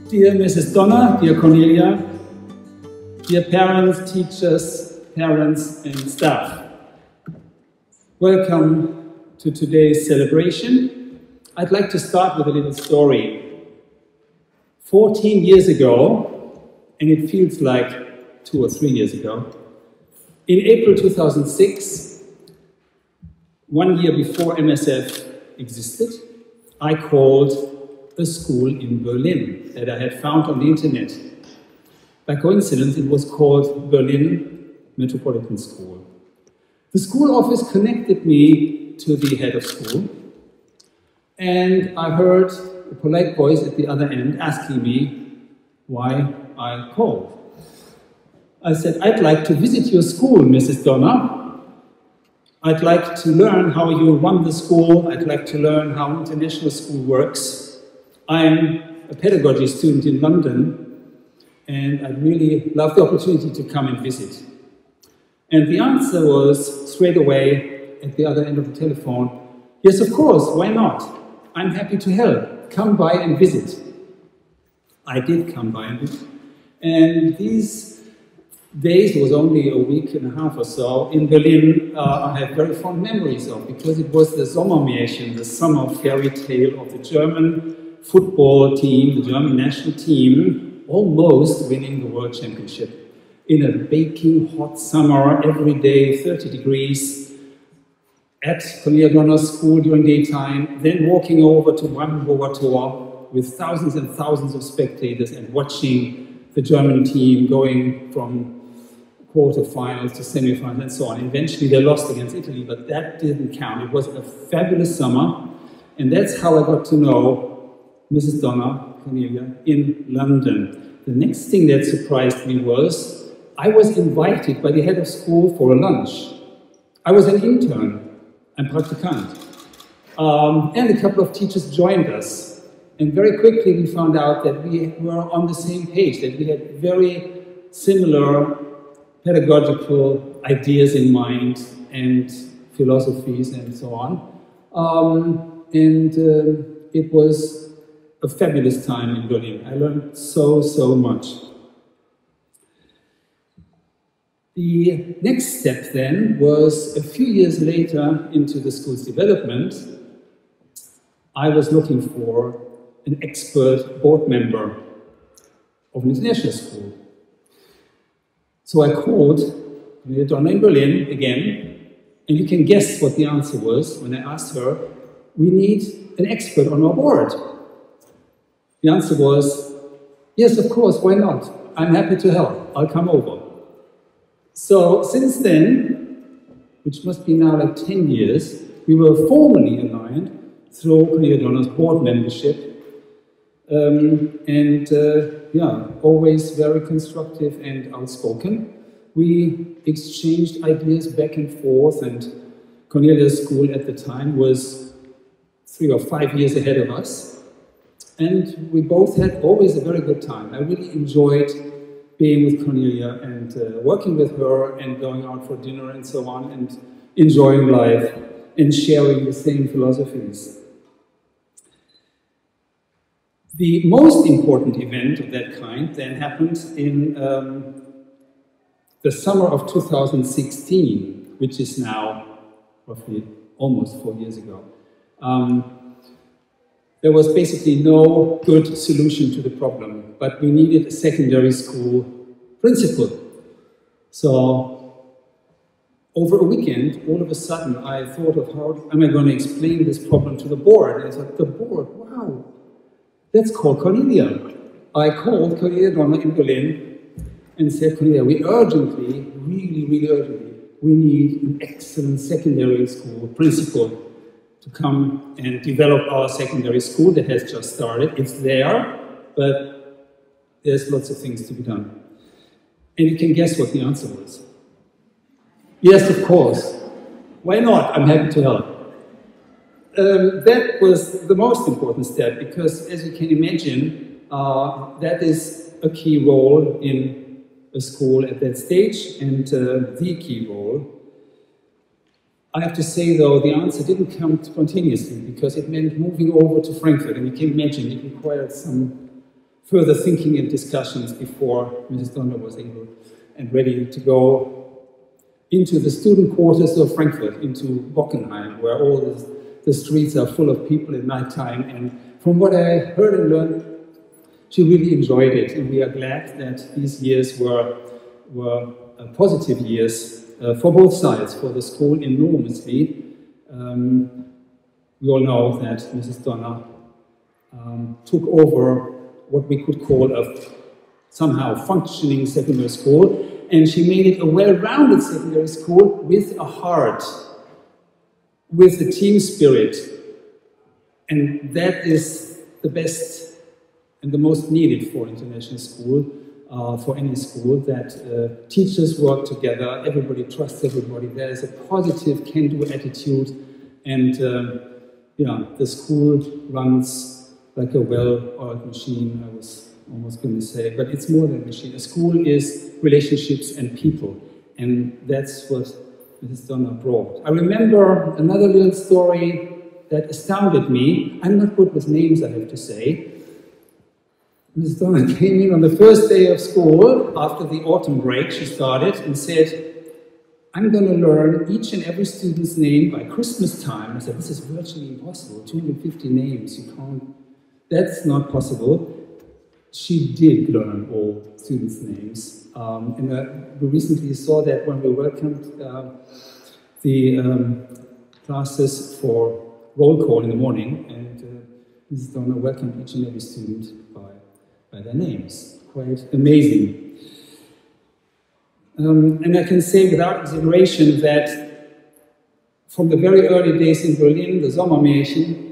Dear Mrs. Donner, dear Cornelia, dear parents, teachers, parents and staff, welcome to today's celebration. I'd like to start with a little story. 14 years ago, and it feels like 2 or 3 years ago, in April 2006, 1 year before MSF existed, I called a school in Berlin that I had found on the internet. By coincidence, it was called Berlin Metropolitan School. The school office connected me to the head of school, and I heard a polite voice at the other end asking me why I called. I said, I'd like to visit your school, Mrs. Donner. I'd like to learn how you run the school. I'd like to learn how international school works. I'm a pedagogy student in London, and I'd really love the opportunity to come and visit. And the answer was straight away at the other end of the telephone, yes, of course, why not? I'm happy to help. Come by and visit. I did come by and visit. And these days, it was only a week and a half or so, in Berlin, I have very fond memories of, because it was the Sommermärchen, the summer fairy tale of the German football team, the German national team, almost winning the World Championship in a baking hot summer, every day 30 degrees, at Cornelia Donner's school during daytime, then walking over to Brandenburger Tor with thousands and thousands of spectators and watching the German team going from quarterfinals to semifinals and so on. Eventually they lost against Italy, but that didn't count. It was a fabulous summer, and that's how I got to know Mrs. Donner, Cornelia, in London. The next thing that surprised me was I was invited by the head of school for a lunch. I was an intern and Praktikant. And a couple of teachers joined us. And very quickly we found out that we were on the same page, that we had very similar pedagogical ideas in mind and philosophies and so on. It was a fabulous time in Berlin. I learned so much. The next step then was a few years later into the school's development. I was looking for an expert board member of an international school. So I called Cornelia Donner in Berlin again, and you can guess what the answer was when I asked her, we need an expert on our board. The answer was, yes, of course, why not? I'm happy to help. I'll come over. So since then, which must be now like 10 years, we were formally aligned through Cornelia Donner's board membership. Always very constructive and outspoken. We exchanged ideas back and forth, and Cornelia's school at the time was 3 or 5 years ahead of us. And we both had always a very good time. I really enjoyed being with Cornelia and working with her and going out for dinner and so on and enjoying life and sharing the same philosophies. The most important event of that kind then happened in the summer of 2016, which is now roughly almost 4 years ago. There was basically no good solution to the problem, but we needed a secondary school principal. So over a weekend, all of a sudden, I thought of how am I going to explain this problem to the board? And I thought, the board, wow, let's call Cornelia. I called Cornelia Donner in Berlin and said, Cornelia, we urgently, really urgently, we need an excellent secondary school principal to come and develop our secondary school that has just started. It's there, but there's lots of things to be done. And you can guess what the answer was. Yes, of course. Why not? I'm happy to help. That was the most important step, because as you can imagine, that is a key role in a school at that stage, and the key role. I have to say, though, the answer didn't come spontaneously, because it meant moving over to Frankfurt, and you can imagine it required some further thinking and discussions before Mrs. Donner was able and ready to go into the student quarters of Frankfurt, into Bockenheim, where all the streets are full of people at night time. And from what I heard and learned, she really enjoyed it, and we are glad that these years were positive years for both sides, for the school enormously. We all know that Mrs. Donner took over what we could call a somehow functioning secondary school, and she made it a well-rounded secondary school with a heart, with a team spirit, and that is the best and the most needed for international school, for any school, that teachers work together, everybody trusts everybody, there is a positive can-do attitude, and yeah, the school runs like a well-oiled machine, I was almost going to say, but it's more than a machine. A school is relationships and people, and that's what Mrs. Donner brought. I remember another little story that astounded me. I'm not good with names, I have to say. Mrs. Donner came in on the first day of school, after the autumn break she started, and said, I'm going to learn each and every student's name by Christmas time. I said, this is virtually impossible, 250 names, you can't. That's not possible. She did learn all students' names. And we recently saw that when we welcomed the classes for roll call in the morning, and Mrs. Donner welcomed each and every student by their names. Quite amazing. And I can say without exaggeration that from the very early days in Berlin, the Sommermärchen,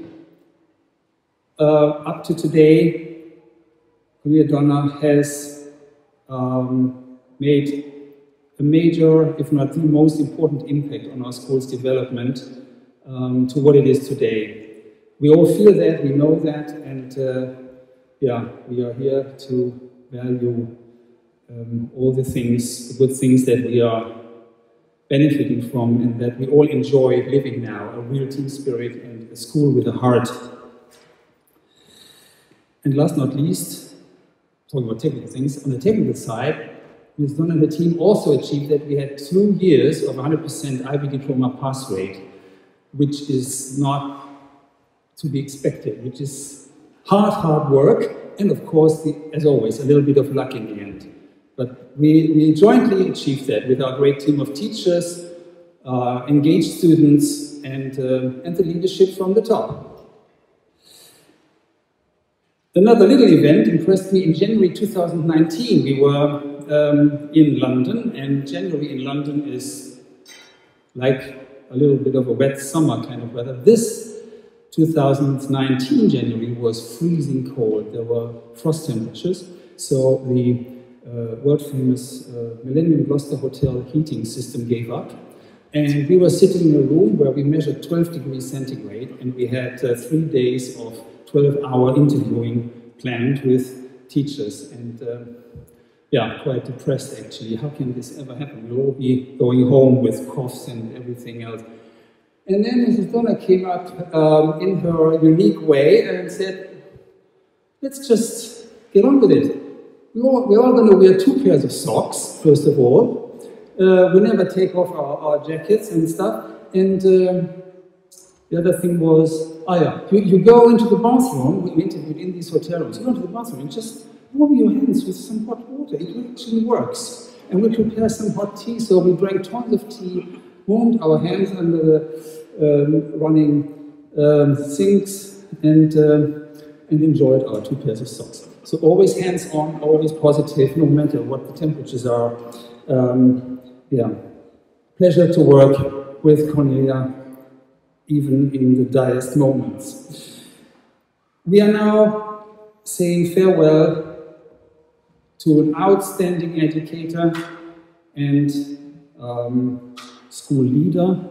up to today, Cornelia Donner has made a major, if not the most important impact on our school's development to what it is today. We all feel that, we know that, and yeah, we are here to value all the things, the good things that we are benefiting from and that we all enjoy living now, a real team spirit and a school with a heart. And last not least, talking about technical things, on the technical side, Ms. Donner and her team also achieved that we had 2 years of 100% IB diploma pass rate, which is not to be expected, which is hard work, and of course, as always, a little bit of luck in the end. But we jointly achieved that with our great team of teachers, engaged students, and the leadership from the top. Another little event impressed me in January 2019. We were in London, and January in London is like a little bit of a wet summer kind of weather. This 2019 January was freezing cold. There were frost temperatures, so the world-famous Millennium Gloucester Hotel heating system gave up, and we were sitting in a room where we measured 12 degrees centigrade, and we had 3 days of 12-hour interviewing planned with teachers, and yeah, quite depressed actually. How can this ever happen? We'll all be going home with coughs and everything else. And then Mrs. Donner came up in her unique way and said, let's just get on with it. We're all going to wear 2 pairs of socks, first of all. We never take off our jackets and stuff. And the other thing was, you go into the bathroom. We interviewed in these hotel rooms. You go into the bathroom and just warm your hands with some hot water. It actually works. And we prepare some hot tea, so we drank tons of tea, warmed our hands under the running sinks, and enjoyed our 2 pairs of socks. So always hands-on, always positive, no matter what the temperatures are. Yeah, pleasure to work with Cornelia, even in the direst moments. We are now saying farewell to an outstanding educator and school leader.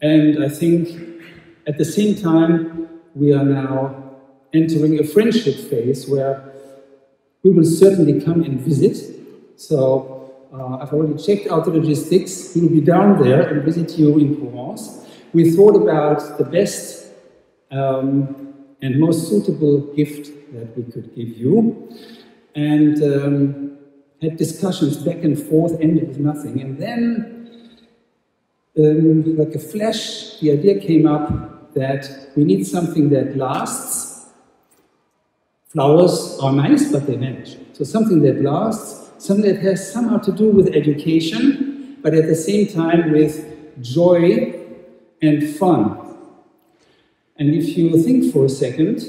And I think at the same time, we are now entering a friendship phase where we will certainly come and visit. So I've already checked out the logistics. We will be down there and visit you in Provence. We thought about the best and most suitable gift that we could give you. And had discussions back and forth, ended with nothing. And then, like a flash, the idea came up that we need something that lasts. Flowers are nice, but they vanish. So something that lasts, something that has somehow to do with education, but at the same time with joy and fun. And if you think for a second,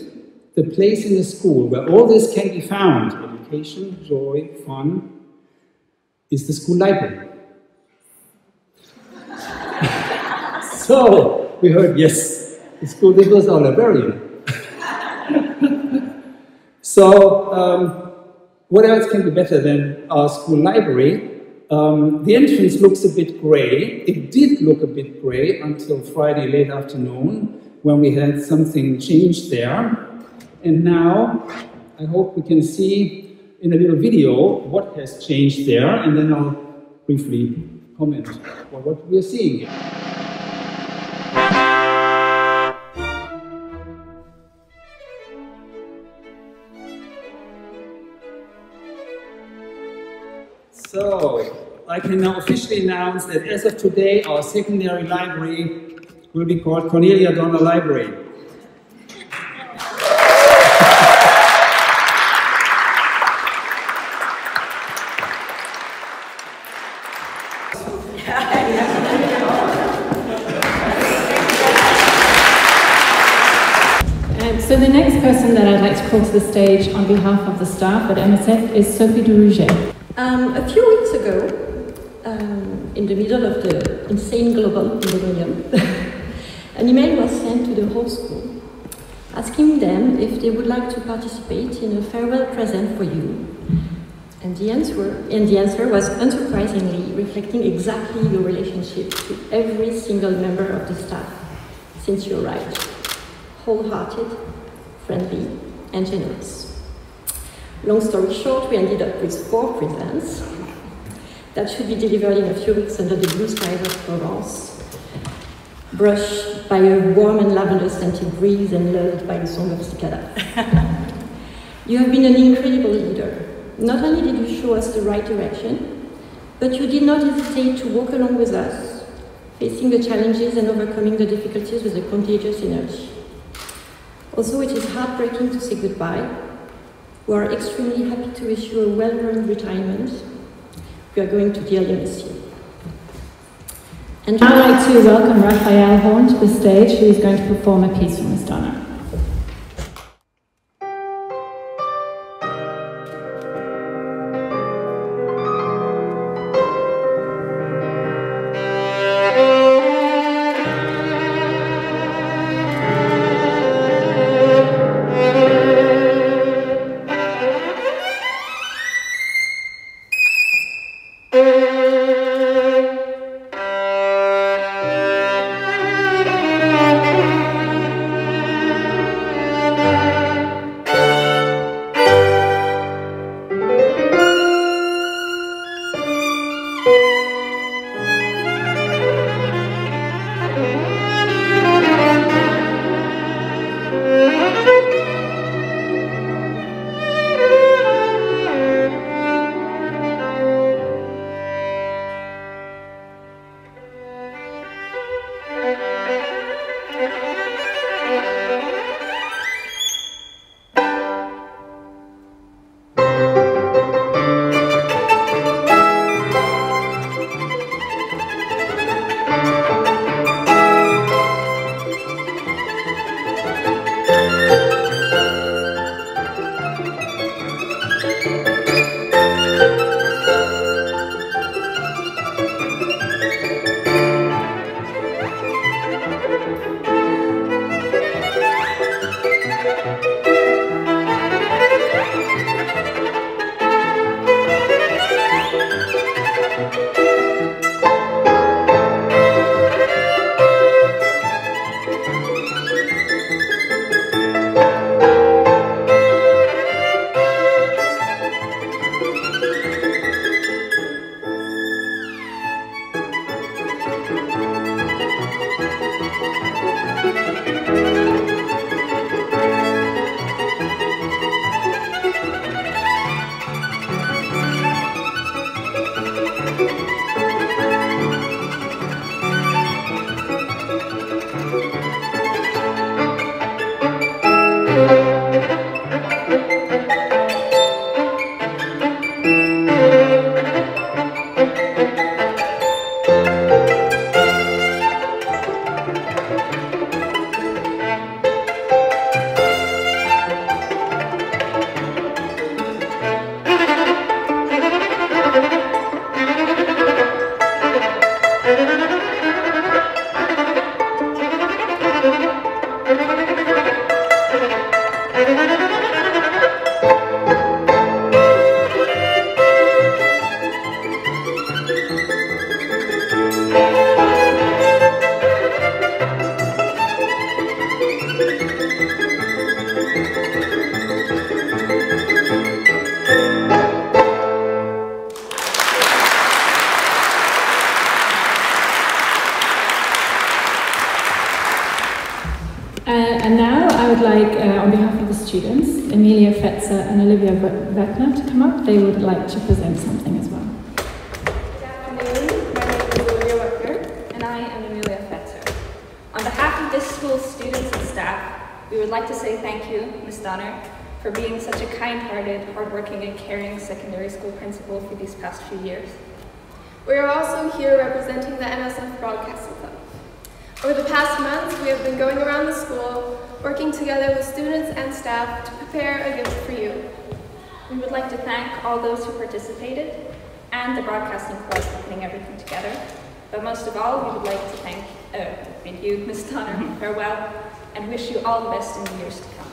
the place in the school where all this can be found, education, joy, fun, is the school library. So we heard, yes, the school was our librarian. So what else can be better than our school library? The entrance looks a bit grey. It did look a bit grey until Friday late afternoon, when we had something changed there. And now, I hope we can see in a little video what has changed there, and then I'll briefly comment on what we are seeing here. So, I can now officially announce that as of today, our secondary library will be called Cornelia Donner Library. So the next person that I'd like to call to the stage on behalf of the staff at MSF is Sophie de Rouget. A few weeks ago, in the middle of the insane global pandemic, an email was sent to the whole school asking them if they would like to participate in a farewell present for you. And the answer was unsurprisingly reflecting exactly your relationship to every single member of the staff since you arrived. Wholehearted, friendly, and generous. Long story short, we ended up with 4 presents that should be delivered in a few weeks under the blue skies of Provence, brushed by a warm and lavender-scented breeze and lulled by the song of cicada. You have been an incredible leader. Not only did you show us the right direction, but you did not hesitate to walk along with us, facing the challenges and overcoming the difficulties with a contagious energy. Also, it is heartbreaking to say goodbye. We are extremely happy to wish you a well-earned retirement. We are going to dearly miss you. And now I'd like to welcome Raphael Horn to the stage, who is going to perform a piece from Miss Donner. And now I would like, on behalf of the students, Emilia Fetzer and Olivia Wagner to come up. They would like to present something as well. Good afternoon, my name is Olivia Wagner and I am Emilia Fetzer. On behalf of this school's students and staff, we would like to say thank you, Ms. Donner, for being such a kind-hearted, hardworking and caring secondary school principal for these past few years. We are also here representing the MSF Broadcasting Club. Over the past months, we have been going around the school, working together with students and staff to prepare a gift for you. We would like to thank all those who participated and the Broadcasting Club for putting everything together. But most of all, we would like to thank you, Ms. Donner, farewell, and wish you all the best in the years to come.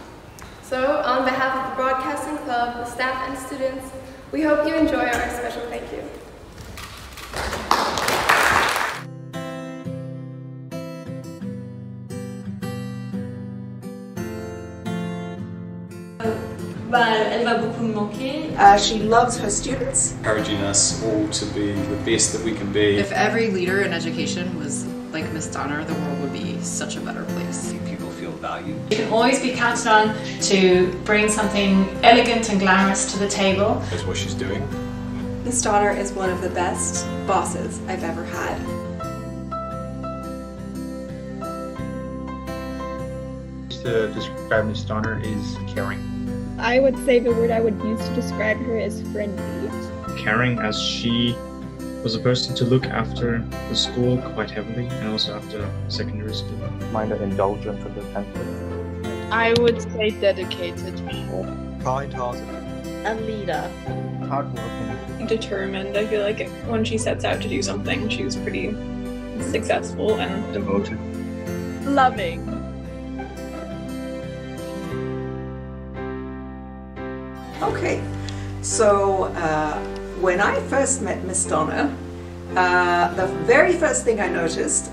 So, on behalf of the Broadcasting Club, the staff and students, we hope you enjoy our special thank you. Elle va beaucoup me manquer. She loves her students. Encouraging us all to be the best that we can be. If every leader in education was like Miss Donner, the world would be such a better place. People feel valued. You can always be counted on to bring something elegant and glamorous to the table. That's what she's doing. Miss Donner is one of the best bosses I've ever had. To describe Miss Donner is caring. I would say the word I would use to describe her is friendly. Caring, as she was a person to look after the school quite heavily and also after secondary school. Mind of indulgence and attention. I would say dedicated. Kind-hearted. A leader. Hardworking. Determined. I feel like when she sets out to do something, she's pretty successful and Devoted. loving. Okay, so when I first met Miss Donner, the very first thing I noticed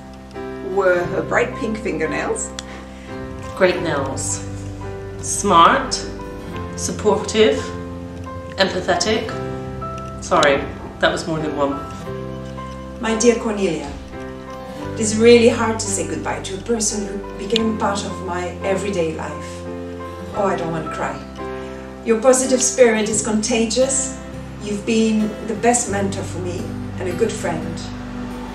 were her bright pink fingernails. Great nails. Smart. Supportive. Empathetic. Sorry, that was more than one. My dear Cornelia, it is really hard to say goodbye to a person who became part of my everyday life. Oh, I don't want to cry. Your positive spirit is contagious. You've been the best mentor for me and a good friend.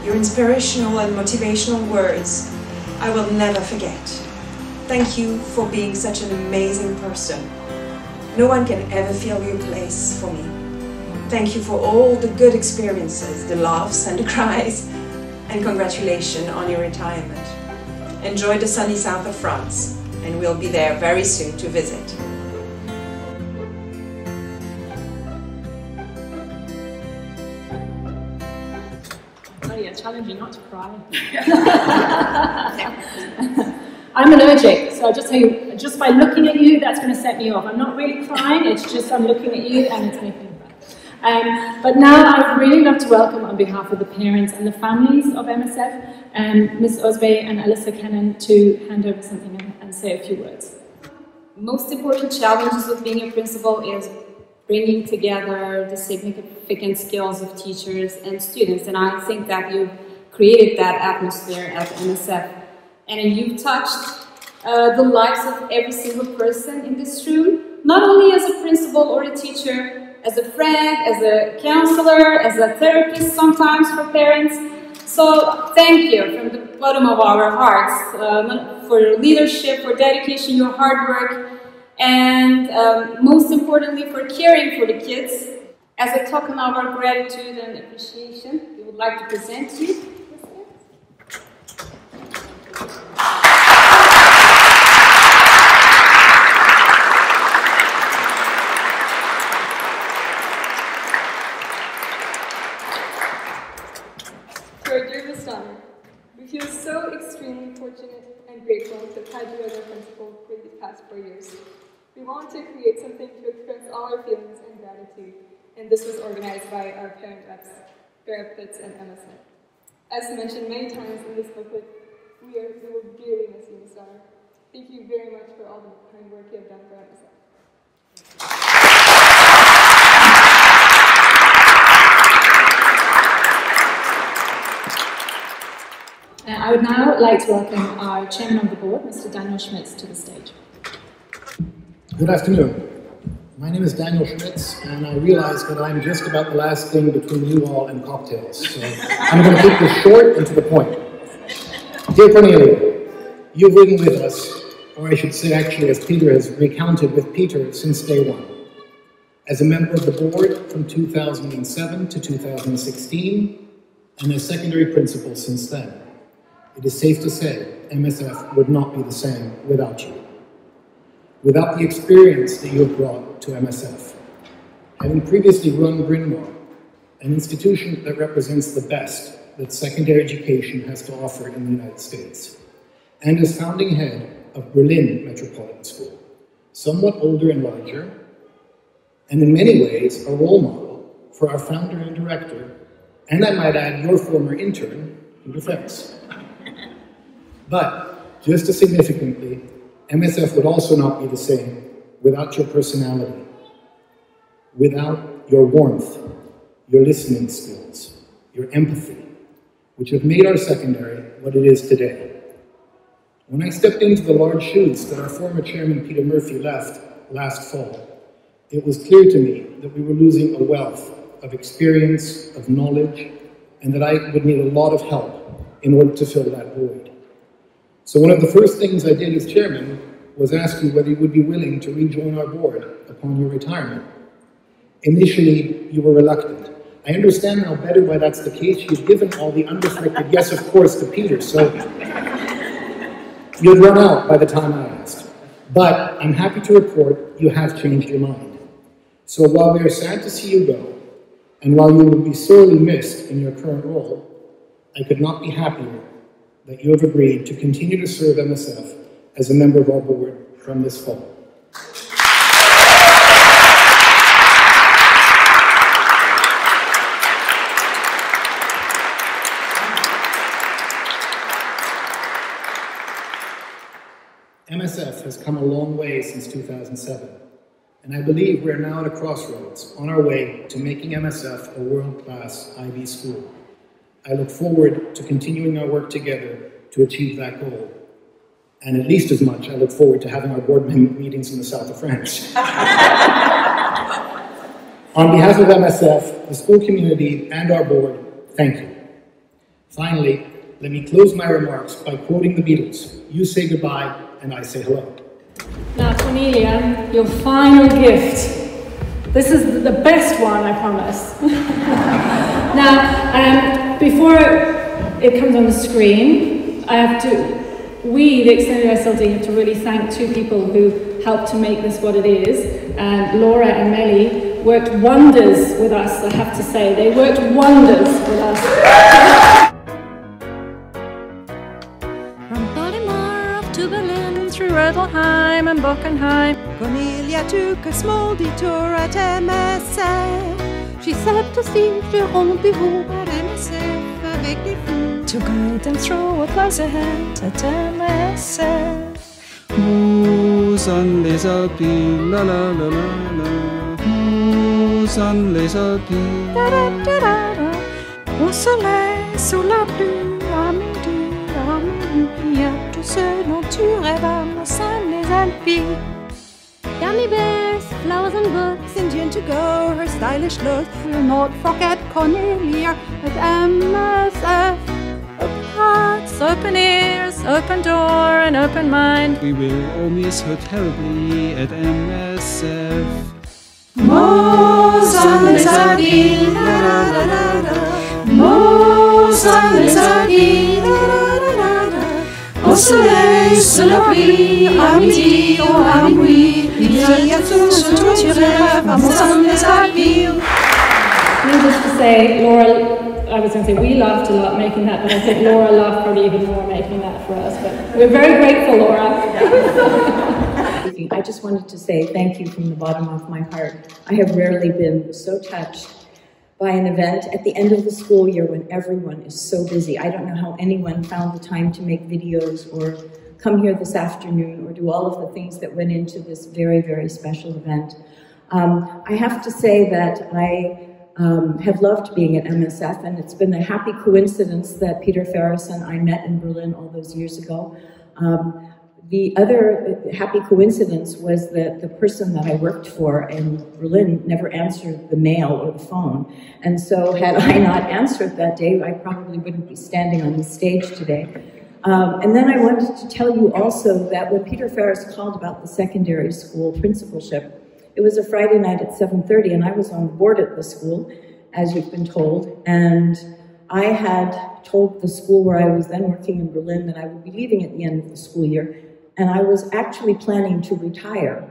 Your inspirational and motivational words I will never forget. Thank you for being such an amazing person. No one can ever fill your place for me. Thank you for all the good experiences, the laughs and the cries, and congratulations on your retirement. Enjoy the sunny south of France, and we'll be there very soon to visit. I challenge you not to cry. I'm allergic, so I'll just tell you, just by looking at you, that's going to set me off. I'm not really crying, it's just I'm looking at you and it's making me cry. But now I'd really love to welcome on behalf of the parents and the families of MSF, Ms. Oswey and Alyssa Cannon to hand over something and say a few words. Most important challenges of being a principal is bringing together the significant skills of teachers and students, and I think that you've created that atmosphere at MSF. And you've touched the lives of every single person in this room, not only as a principal or a teacher, as a friend, as a counselor, as a therapist sometimes for parents. So thank you from the bottom of our hearts for your leadership, for dedication, your hard work, and most importantly for caring for the kids. As a token of our gratitude and appreciation, we would like to present to you. Dear Ms. Donner, we feel so extremely fortunate and grateful to have had you as our principal for these past 4 years. We want to create something to express all our feelings and gratitude, and this was organized by our parent reps, Vera Pitts and Emma Smith. As mentioned many times in this booklet, we will dearly miss you, Ms. Donner. Thank you very much for all the kind work you have done for MSF. I would now like to welcome our chairman of the board, Mr. Daniel Schmitz, to the stage. Good afternoon. My name is Daniel Schmitz, and I realize that I'm just about the last thing between you all and cocktails, so I'm going to keep this short and to the point. Dear Cornelia, you've ridden with us, or I should say actually as Peter has recounted with Peter since day one. As a member of the board from 2007 to 2016, and as secondary principal since then. It is safe to say MSF would not be the same without you. Without the experience that you have brought to MSF. Having previously run Bryn Mawr, an institution that represents the best that secondary education has to offer in the United States, and as founding head of Berlin Metropolitan School, somewhat older and larger, and in many ways a role model for our founder and director, and I might add your former intern, Peter Fritz. But just as significantly, MSF would also not be the same without your personality, without your warmth, your listening skills, your empathy, which have made our secondary what it is today. When I stepped into the large shoes that our former chairman Peter Murphy left last fall, it was clear to me that we were losing a wealth of experience, of knowledge, and that I would need a lot of help in order to fill that void. So one of the first things I did as chairman was ask you whether you would be willing to rejoin our board upon your retirement. Initially, you were reluctant. I understand now better why that's the case. You've given all the undeflected yes, of course, to Peter, so you'd run out by the time I asked. But I'm happy to report you have changed your mind. So while we are sad to see you go, and while you will be sorely missed in your current role, I could not be happier that you have agreed to continue to serve MSF as a member of our board from this fall. MSF has come a long way since 2007, and I believe we're now at a crossroads on our way to making MSF a world-class IB school. I look forward to continuing our work together to achieve that goal. And at least as much, I look forward to having our board meetings in the south of France. On behalf of MSF, the school community, and our board, thank you. Finally, let me close my remarks by quoting the Beatles. You say goodbye, and I say hello. Now, Cornelia, your final gift. This is the best one, I promise. Now, before it comes on the screen, we, the extended SLD, have to really thank two people who helped to make this what it is. Laura and Melly worked wonders with us, I have to say. They worked wonders with us. From Baltimore off to Berlin, through Rodelheim and Bockenheim, Cornelia took a small detour at MSF. She set to see le rendezvous at MSF avec les fous, to guide them through what lies ahead at MSF. Mots on les Alpes, la la la la la. Mots on les Alpes, da da da da da. Au soleil, sous la pluie, à minuit, à tout ce dont tu rêves à Mots on les Alpes. Gummy bears, flowers and books, Indian to go, her stylish look. We'll not forget Cornelia at MSF. Open hearts, open ears, open door, and open mind. We will all miss her terribly at MSF. Mots on les Alpes, la la la la la. Mots on les Alpes, la la la la la. Au soleil, sous la pluie, à midi ou à minuit. Needless to say, Laura, I was going to say we laughed a lot making that, but I think Laura laughed probably even more making that for us. But we're very grateful, Laura. I just wanted to say thank you from the bottom of my heart. I have rarely been so touched by an event at the end of the school year when everyone is so busy. I don't know how anyone found the time to make videos or come here this afternoon or do all of the things that went into this very, very special event. I have to say that I have loved being at MSF, and it's been a happy coincidence that Peter Ferris and I met in Berlin all those years ago. The other happy coincidence was that the person that I worked for in Berlin never answered the mail or the phone. And so had I not answered that day, I probably wouldn't be standing on the stage today. And then I wanted to tell you also that when Peter Ferris called about the secondary school principalship, it was a Friday night at 7:30, and I was on the board at the school, as you've been told, and I had told the school where I was then working in Berlin that I would be leaving at the end of the school year, and I was actually planning to retire.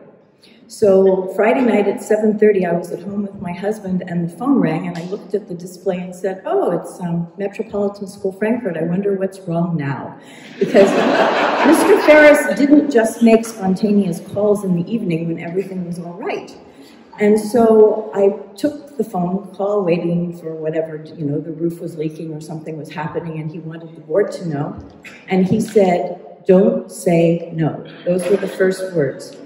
So Friday night at 7:30, I was at home with my husband, and the phone rang, and I looked at the display and said, oh, it's Metropolitan School Frankfurt. I wonder what's wrong now. Because Mr. Ferris didn't just make spontaneous calls in the evening when everything was all right. And so I took the phone call, waiting for whatever, you know, the roof was leaking or something was happening, and he wanted the board to know. And he said, don't say no. Those were the first words.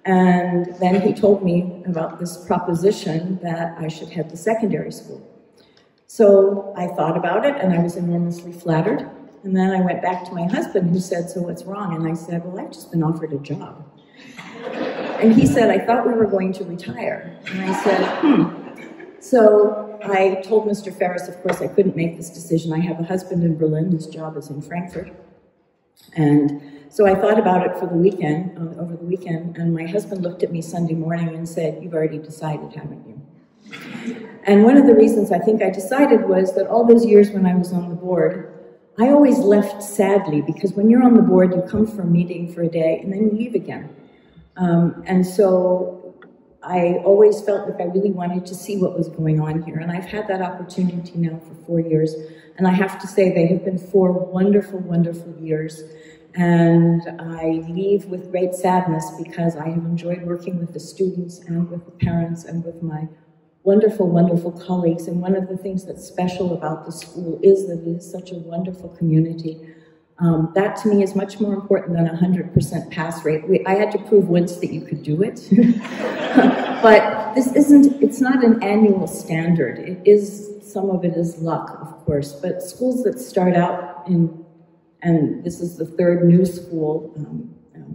And then he told me about this proposition that I should head to secondary school. So I thought about it, and I was enormously flattered. And then I went back to my husband, who said, so what's wrong? And I said, well, I've just been offered a job. And he said, I thought we were going to retire. And I said, So I told Mr. Ferris, of course, I couldn't make this decision. I have a husband in Berlin, his job is in Frankfurt. And so I thought about it for the weekend, over the weekend, and my husband looked at me Sunday morning and said, you've already decided, haven't you? And one of the reasons I think I decided was that all those years when I was on the board, I always left sadly, because when you're on the board, you come for a meeting for a day and then you leave again. And so I always felt like I really wanted to see what was going on here. And I've had that opportunity now for 4 years. And I have to say they have been 4 wonderful, wonderful years. And I leave with great sadness because I have enjoyed working with the students and with the parents and with my wonderful, wonderful colleagues. And one of the things that's special about the school is that it is such a wonderful community. That to me is much more important than a 100% pass rate. I had to prove once that you could do it. But it's not an annual standard. It is, some of it is luck, of course. But schools that start out in, and this is the 3rd new school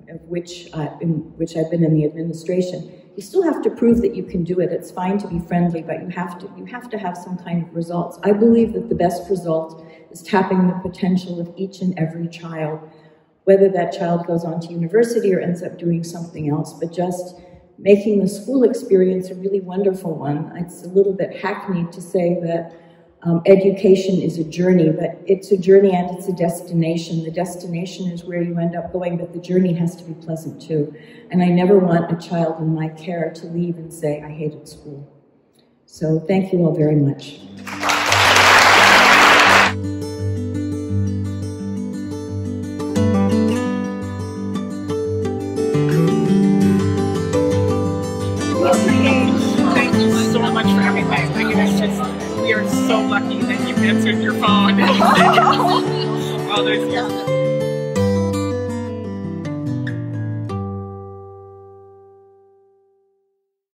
of which I've been in the administration, you still have to prove that you can do it. It's fine to be friendly, but you have to have some kind of results. I believe that the best result is tapping the potential of each and every child, whether that child goes on to university or ends up doing something else, but just making the school experience a really wonderful one. It's a little bit hackneyed to say that education is a journey, but it's a journey and it's a destination. The destination is where you end up going, but the journey has to be pleasant too. And I never want a child in my care to leave and say, I hated school. So thank you all very much. Thank you so much for everything. I mean, it's just, we are so lucky that you answered your phone all those years.